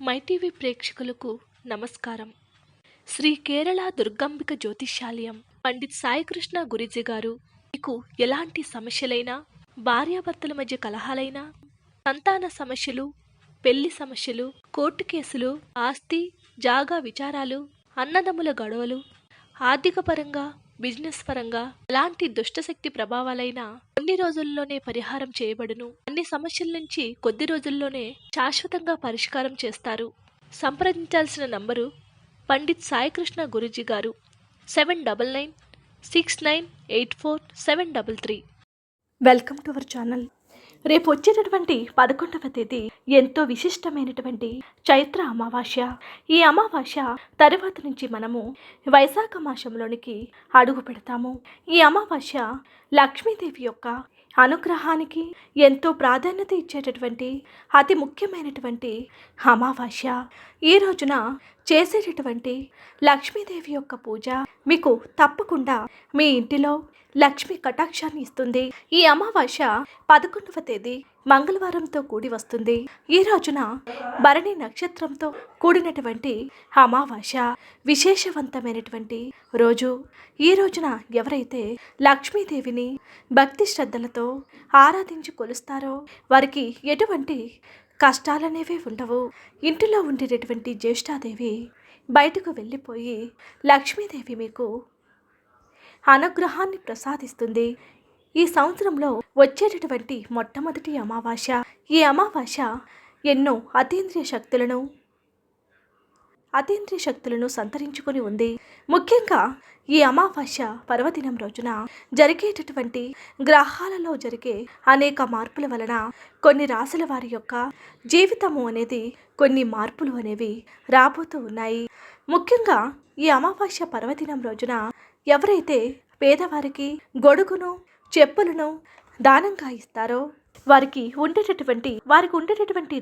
MyTV ప్రేక్షకులకు నమస్కారం. శ్రీ కేరళ దుర్గాంబిక జ్యోతిష్యాలయం పండిత్ సాయికృష్ణ గురూజీ గారు మీకు ఎలాంటి సమస్యలైనా, భార్యాభర్తల మధ్య కలహాలైనా, సంతాన సమస్యలు, పెళ్లి సమస్యలు, కోర్టు కేసులు, ఆస్తి జాగా విచారాలు, అన్నదమ్ముల గొడవలు, ఆర్థిక పరంగా, బిజినెస్ పరంగా ఎలాంటి దుష్టశక్తి ప్రభావాలైనా కొన్ని రోజుల్లోనే పరిహారం చేయబడును. అన్ని సమస్యల నుంచి కొద్ది రోజుల్లోనే శాశ్వతంగా పరిష్కారం చేస్తారు. సంప్రదించాల్సిన నంబరు పండిత్ సాయికృష్ణ గురూజీ గారు 7996984733. Welcome to our channel. రేపు వచ్చేటటువంటి 11వ తేదీ ఎంతో విశిష్టమైనటువంటి చైత్ర అమావాస్య. ఈ అమావాస్య తరువాత నుంచి మనము వైశాఖ మాసంలోనికి అడుగు పెడతాము. ఈ అమావాస్య లక్ష్మీదేవి యొక్క అనుగ్రహానికి ఎంతో ప్రాధాన్యత ఇచ్చేటటువంటి అతి ముఖ్యమైనటువంటి అమావాస్య. ఈ రోజున చేసేటటువంటి లక్ష్మీదేవి యొక్క పూజ మీకు తప్పకుండా మీ ఇంటిలో లక్ష్మి కటాక్షాన్ని ఇస్తుంది. ఈ అమావాస్య 11వ తేదీ మంగళవారంతో కూడి వస్తుంది. ఈ రోజున భరణి నక్షత్రంతో కూడినటువంటి అమావాస్య విశేషవంతమైనటువంటి రోజు. ఈ రోజున ఎవరైతే లక్ష్మీదేవిని భక్తి శ్రద్ధలతో ఆరాధించి కొలుస్తారో వారికి ఎటువంటి కష్టాలనేవి ఉండవు. ఇంటిలో ఉండేటటువంటి జ్యేష్ఠాదేవి బయటకు వెళ్ళిపోయి లక్ష్మీదేవి మీకు అనుగ్రహాన్ని ప్రసాదిస్తుంది. ఈ సంవత్సరంలో వచ్చేటటువంటి మొట్టమొదటి అమావాస్య. ఈ అమావాస్య ఎన్నో అతీంద్రియ శక్తులను సంతరించుకొని ఉంది. ముఖ్యంగా ఈ అమావాస్య పర్వదినం రోజున జరిగేటటువంటి గ్రహాలలో జరిగే అనేక మార్పుల వలన కొన్ని రాశుల వారి యొక్క జీవితము అనేది కొన్ని మార్పులు అనేవి రాబోతూ ఉన్నాయి. ముఖ్యంగా ఈ అమావాస్య పర్వదినం రోజున ఎవరైతే పేదవారికి గొడుగును, చెప్పులను దానంగా ఇస్తారో వారికి ఉండేటటువంటి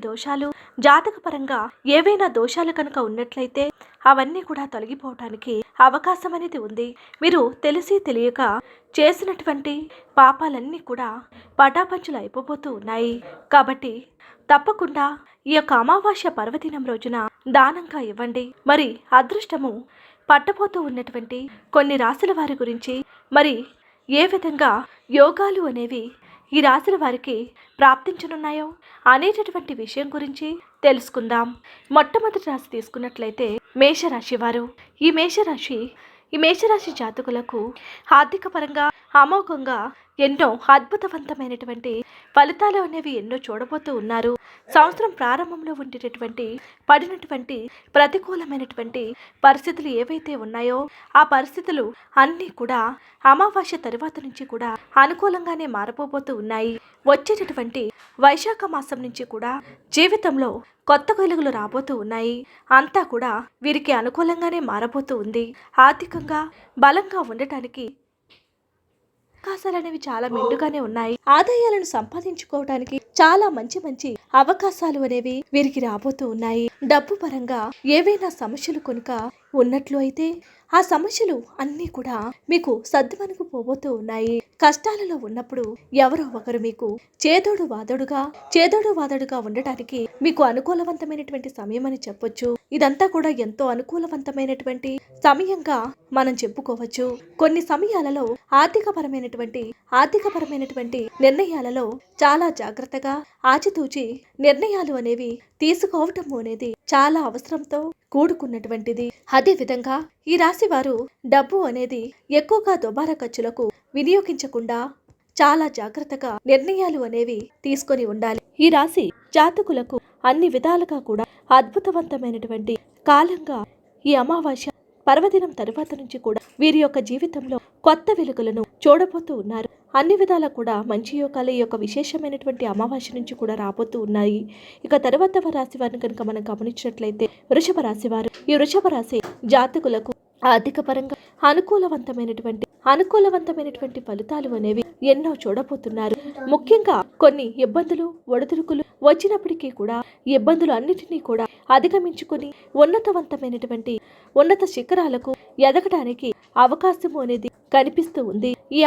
దోషాలు, జాతకపరంగా ఏవైనా దోషాలు కనుక ఉన్నట్లయితే అవన్నీ కూడా తొలగిపోవటానికి అవకాశం అనేది ఉంది. మీరు తెలిసి తెలియక చేసినటువంటి పాపాలన్నీ కూడా పటాపంచులు అయిపోతూ ఉన్నాయి. కాబట్టి తప్పకుండా ఈ యొక్క అమావాస్య పర్వదినం రోజున దానంగా ఇవ్వండి. మరి అదృష్టము పట్టబోతూ ఉన్నటువంటి కొన్ని రాశుల వారి గురించి, మరి ఏ విధంగా యోగాలు అనేవి ఈ రాశుల వారికి ప్రాప్తించనున్నాయో అనేటటువంటి విషయం గురించి తెలుసుకుందాం. మొట్టమొదటి రాశి తీసుకున్నట్లయితే మేషరాశి వారు. ఈ మేషరాశి జాతకులకు ఆర్థిక పరంగా అమోఘంగా ఎన్నో అద్భుతవంతమైనటువంటి ఫలితాలు అనేవి ఎన్నో చూడబోతూ ఉన్నారు. సంవత్సరం ప్రారంభంలో పడినటువంటి ప్రతికూలమైనటువంటి పరిస్థితులు ఏవైతే ఉన్నాయో ఆ పరిస్థితులు అన్నీ కూడా అమావాస్య తరువాత నుంచి కూడా అనుకూలంగానే మారబోతూ ఉన్నాయి. వచ్చేటటువంటి వైశాఖ మాసం నుంచి కూడా జీవితంలో కొత్త వెలుగులు రాబోతూ ఉన్నాయి. అంతా కూడా వీరికి అనుకూలంగానే మారబోతూ ఉంది. ఆర్థికంగా బలంగా ఉండటానికి అవకాశాలు అనేవి చాలా మెండుగానే ఉన్నాయి. ఆదాయాలను సంపాదించుకోవడానికి చాలా మంచి అవకాశాలు అనేవి వీరికి రాబోతూ ఉన్నాయి. డబ్బు పరంగా ఏవైనా సమస్యలు కనుక ఉన్నట్లు అయితే ఆ సమస్యలు అన్నీ కూడా మీకు సర్దుమణుకు పోబోతూ ఉన్నాయి. కష్టాలలో ఉన్నప్పుడు ఎవరో ఒకరు మీకు చేదోడు వాదోడుగా ఉండటానికి మీకు అనుకూలవంతమైనటువంటి సమయం అని చెప్పొచ్చు. ఇదంతా కూడా ఎంతో అనుకూలవంతమైనటువంటి సమయంగా మనం చెప్పుకోవచ్చు. కొన్ని సమయాలలో ఆర్థికపరమైనటువంటి నిర్ణయాలలో చాలా జాగ్రత్తగా ఆచితూచి నిర్ణయాలు అనేవి తీసుకోవటం అనేది చాలా అవసరంతో కూడుకున్నటువంటిది. అదే విధంగా ఈ రాశి వారు డబ్బు అనేది ఎక్కువగా దుబారా ఖర్చులకు వినియోగించకుండా చాలా జాగ్రత్తగా నిర్ణయాలు అనేవి తీసుకొని ఉండాలి. ఈ రాశి జాతకులకు అన్ని విధాలుగా కూడా అద్భుతవంతమైనటువంటి కాలంగా ఈ అమావాస్య పర్వదినం తరువాత నుంచి కూడా వీరి యొక్క జీవితంలో కొత్త వెలుగులను చూడబోతూ ఉన్నారు. అన్ని విధాలా కూడా మంచి యోగాలు ఈ యొక్క విశేషమైనటువంటి అమావాస్య నుంచి కూడా రాబోతూ ఉన్నాయి. ఇక తరువాత రాశి వారిని కనుక మనం గమనించినట్లయితే వృషభ రాశి వారు. ఈ వృషభ రాశి జాతకులకు ఆర్థిక పరంగా అనుకూలవంతమైనటువంటి ఫలితాలు అనేవి ఎన్నో చూడబోతున్నారు. ముఖ్యంగా కొన్ని ఇబ్బందులు, ఒడిదుడుకులు వచ్చినప్పటికీ కూడా ఈ ఇబ్బందులు అన్నిటినీ కూడా అధిగమించుకొని ఉన్నత శిఖరాలకు ఎదగడానికి అవకాశం అనేది కనిపిస్తూ ఉంది. ఈ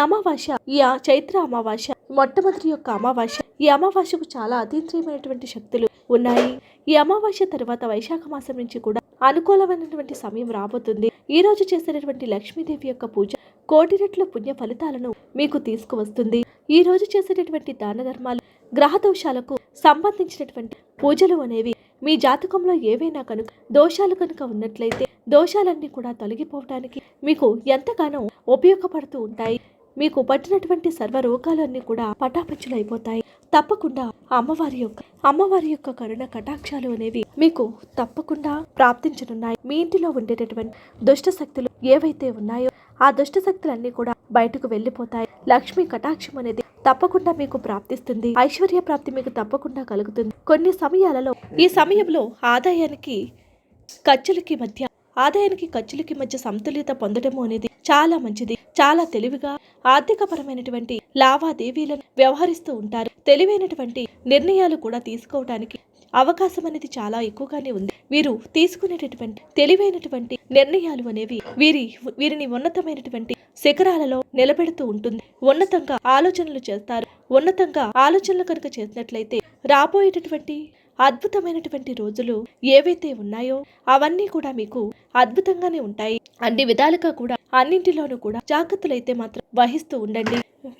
చైత్ర అమావాస్య మొట్టమొదటి యొక్క అమావాస్య. ఈ అమావాస్యకు చాలా అతీంద్రియమైనటువంటి శక్తులు ఉన్నాయి. ఈ అమావాస్య తర్వాత వైశాఖ మాసం నుంచి కూడా అనుకూలమైనటువంటి సమయం రాబోతుంది. ఈ రోజు చేసేటటువంటి లక్ష్మీదేవి యొక్క పూజ కోటి రెట్ల పుణ్య ఫలితాలను మీకు తీసుకువస్తుంది. ఈ రోజు చేసేటటువంటి దాన ధర్మాలు, గ్రహ దోషాలకు సంబంధించినటువంటి పూజలు అనేవి మీ జాతకంలో ఏవైనా కనుక దోషాలు కనుక ఉన్నట్లయితే దోషాలన్నీ కూడా తొలగిపోవడానికి మీకు ఎంతగానో ఉపయోగపడుతూ ఉంటాయి. మీకు పట్టినటువంటి సర్వ రోగాలన్నీ కూడా పటాపంచులైపోతాయి. తప్పకుండా అమ్మవారి యొక్క కరుణ కటాక్షాలు అనేవి మీకు తప్పకుండా ప్రాప్తించనున్నాయి. మీ ఇంటిలో ఉండేటటువంటి దుష్ట శక్తులు ఏవైతే ఉన్నాయో ఆ దుష్ట శక్తులన్నీ కూడా బయటకు వెళ్ళిపోతాయి. లక్ష్మీ కటాక్షం అనేది తప్పకుండా మీకు ప్రాప్తిస్తుంది. ఐశ్వర్య ప్రాప్తి మీకు తప్పకుండా కలుగుతుంది. కొన్ని సమయాలలో ఈ సమయంలో ఆదాయానికి ఖర్చులకి మధ్య సమతుల్యత పొందడము అనేది చాలా మంచిది. చాలా తెలివిగా ఆర్థికపరమైనటువంటి లావాదేవీలను వ్యవహరిస్తూ ఉంటారు. తెలివైనటువంటి నిర్ణయాలు కూడా తీసుకోవడానికి అవకాశం అనేది చాలా ఎక్కువగానే ఉంది. వీరు తీసుకునేటటువంటి తెలివైనటువంటి నిర్ణయాలు అనేవి వీరిని ఉన్నతమైనటువంటి శిఖరాలలో నిలబెడుతూ ఉంటుంది. ఉన్నతంగా ఆలోచనలు చేస్తారు. ఉన్నతంగా ఆలోచనలు కనుక చేసినట్లయితే రాబోయేటటువంటి అద్భుతమైనటువంటి రోజులు ఏవైతే ఉన్నాయో అవన్నీ కూడా మీకు అద్భుతంగానే ఉంటాయి. అన్ని విధాలుగా కూడా అన్నింటిలోనూ కూడా జాగ్రత్తలైతే మాత్రం వహిస్తూ ఉండండి.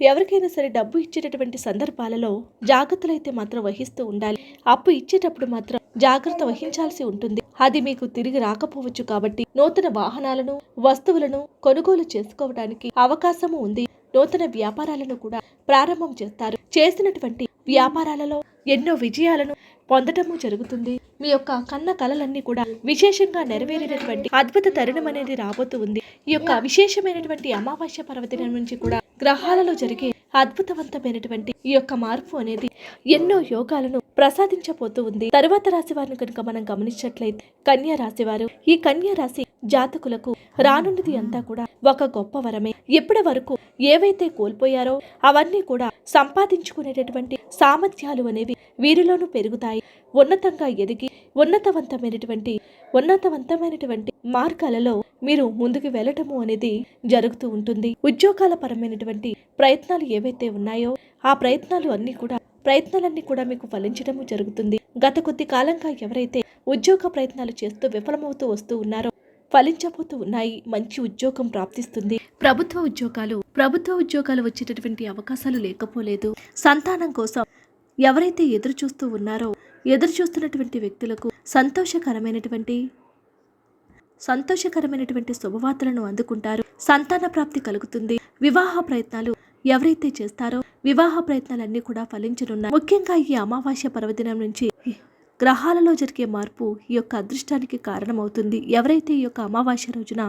ఎవరికైనా సరే డబ్బు ఇచ్చేటటువంటి సందర్భాలలో జాగ్రత్తలైతే మాత్రం వహిస్తూ ఉండాలి. అప్పు ఇచ్చేటప్పుడు మాత్రం జాగ్రత్త వహించాల్సి ఉంటుంది. అది మీకు తిరిగి రాకపోవచ్చు. కాబట్టి నూతన వాహనాలను, వస్తువులను కొనుగోలు చేసుకోవడానికి అవకాశము ఉంది. నూతన వ్యాపారాలను కూడా ప్రారంభం చేస్తారు. చేసినటువంటి వ్యాపారాలలో ఎన్నో విజయాలను పొందటము జరుగుతుంది. మీ యొక్క కన్న కలలన్నీ కూడా విశేషంగా నెరవేరేటటువంటి అద్భుత తరుణం అనేది రాబోతూ ఉంది. ఈ యొక్క విశేషమైనటువంటి అమావాస్య పర్వదినం నుంచి కూడా గ్రహాలలో జరిగే అద్భుతవంతమైనటువంటి ఈ యొక్క మార్పు అనేది ఎన్నో యోగాలను ప్రసాదించబోతూ ఉంది. తరువాత రాశి వారిని కనుక మనం గమనించినట్లయితే కన్యా రాశి వారు, ఈ కన్యా రాశి జాతకులకు రానున్నది అంతా కూడా ఒక గొప్ప వరమే. ఇప్పటి వరకు ఏవైతే కోల్పోయారో అవన్నీ కూడా సంపాదించుకునేటటువంటి సామర్థ్యాలు అనేవి వీరిలోనూ పెరుగుతాయి. ఉన్నతంగా ఎదిగి ఉన్నతవంతమైనటువంటి మార్గాలలో మీరు ముందుకు వెళ్ళటము అనేది జరుగుతూ ఉంటుంది. ఉద్యోగాల పరమైనటువంటి ప్రయత్నాలు ఏవైతే ఉన్నాయో ఆ ప్రయత్నాలన్నీ కూడా మీకు ఫలించడము జరుగుతుంది. గత కొద్ది కాలంగా ఎవరైతే ఉద్యోగ ప్రయత్నాలు చేస్తూ విఫలమవుతూ వస్తూ ఉన్నారో ఫలించబోతూ ఉన్నాయి. మంచి ఉద్యోగం ప్రాప్తిస్తుంది. ప్రభుత్వ ఉద్యోగాలు వచ్చేటటువంటి అవకాశాలు లేకపోలేదు. సంతానం కోసం ఎవరైతే ఎదురు చూస్తున్నటువంటి వ్యక్తులకు సంతోషకరమైనటువంటి శుభవార్తలను అందుకుంటారు. సంతాన ప్రాప్తి కలుగుతుంది. వివాహ ప్రయత్నాలు ఎవరైతే చేస్తారో వివాహ ప్రయత్నాలన్నీ కూడా ఫలించనున్నాయి. ముఖ్యంగా ఈ అమావాస్య పర్వదినం నుంచి గ్రహాలలో జరిగే మార్పు ఈ యొక్క అదృష్టానికి కారణమవుతుంది. ఎవరైతే ఈ యొక్క అమావాస్య రోజున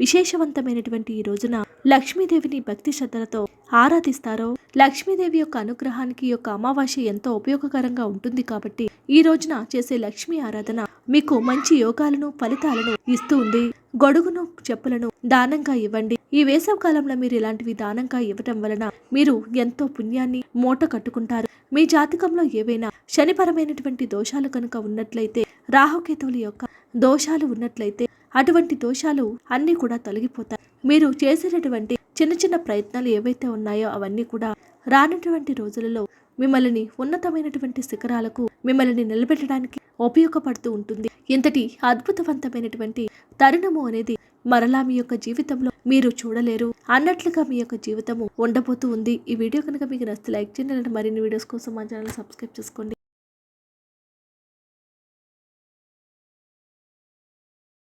విశేషవంతమైనటువంటి ఈ రోజున లక్ష్మీదేవిని భక్తి శ్రద్ధలతో ఆరాధిస్తారో లక్ష్మీదేవి యొక్క అనుగ్రహానికి ఈ యొక్క అమావాస్య ఎంతో ఉపయోగకరంగా ఉంటుంది. కాబట్టి ఈ రోజున చేసే లక్ష్మీ ఆరాధన మీకు మంచి యోగాలను, ఫలితాలను ఇస్తూ ఉంది. గొడుగును, చెప్పులను దానంగా ఇవ్వండి. ఈ వేసవి కాలంలో మీరు ఇలాంటివి దానంగా ఇవ్వటం వలన మీరు ఎంతో పుణ్యాన్ని మూట కట్టుకుంటారు. మీ జాతకంలో ఏవైనా శనిపరమైనటువంటి దోషాలు కనుక ఉన్నట్లయితే, రాహుకేతువుల యొక్క దోషాలు ఉన్నట్లయితే అటువంటి దోషాలు అన్నీ కూడా తొలగిపోతాయి. మీరు చేసేటటువంటి చిన్న చిన్న ప్రయత్నాలు ఏవైతే ఉన్నాయో అవన్నీ కూడా రానటువంటి రోజులలో మిమ్మల్ని ఉన్నతమైనటువంటి శిఖరాలకు మిమ్మల్ని నిలబెట్టడానికి ఉపయోగపడుతూ ఉంటుంది. ఇంతటి అద్భుతవంతమైనటువంటి తరుణము అనేది మరలా మీ యొక్క జీవితంలో మీరు చూడలేరు అన్నట్లుగా మీ యొక్క జీవితము ఉండబోతూ ఉంది. ఈ వీడియో కనుక మీకు నచ్చితే లైక్ చేయండి. మరిన్ని వీడియోస్ కోసం మా ఛానల్ సబ్స్క్రైబ్ చేసుకోండి.